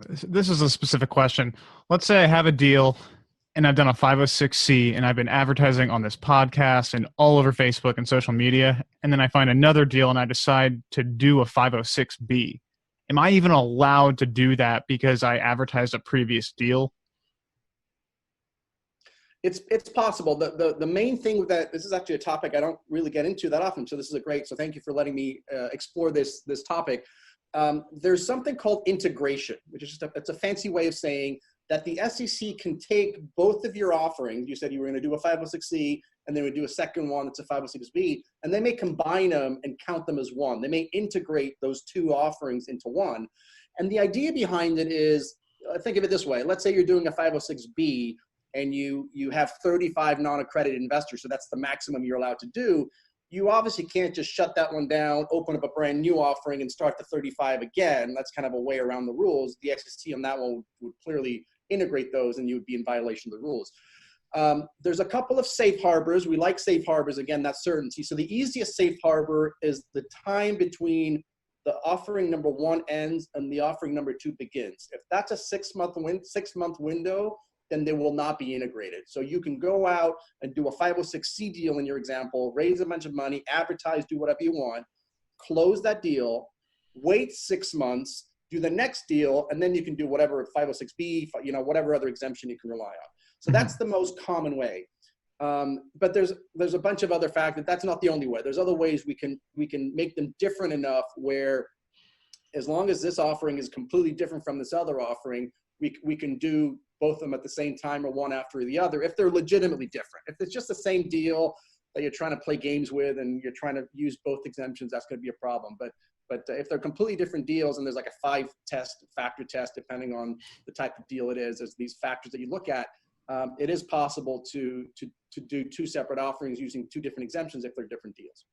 This is a specific question. Let's say I have a deal and I've done a 506C and I've been advertising on this podcast and all over Facebook and social media. And then I find another deal and I decide to do a 506B. Am I even allowed to do that because I advertised a previous deal? It's possible. The main thing with that, this is actually a topic I don't really get into that often. So this is so thank you for letting me explore this topic. There's something called integration, which is it's a fancy way of saying that the SEC can take both of your offerings. You said you were going to do a 506C and then we do a second one that's a 506B, and they may combine them and count them as one. They may integrate those two offerings into one. And the idea behind it is, think of it this way. Let's say you're doing a 506B and you have 35 non-accredited investors, so that's the maximum you're allowed to do. You obviously can't just shut that one down, open up a brand new offering and start the 35 again. That's kind of a way around the rules. The SEC on that one would clearly integrate those and you would be in violation of the rules. There's a couple of safe harbors. We like safe harbors. Again, that's certainty. So the easiest safe harbor is the time between the offering number one ends and the offering number two begins. If that's a 6-month window, then they will not be integrated. So you can go out and do a 506C deal in your example, raise a bunch of money, advertise, do whatever you want, close that deal, wait 6 months, do the next deal, and then you can do whatever 506B, whatever other exemption you can rely on. So that's the most common way. But there's a bunch of other factors. That's not the only way. There's other ways we can make them different enough where, as long as this offering is completely different from this other offering, we can do both of them at the same time or one after the other if they're legitimately different. If it's just the same deal that you're trying to play games with and you're trying to use both exemptions, that's going to be a problem. But if they're completely different deals and there's like a factor test, depending on the type of deal it is, there's these factors that you look at, it is possible to do two separate offerings using two different exemptions if they're different deals.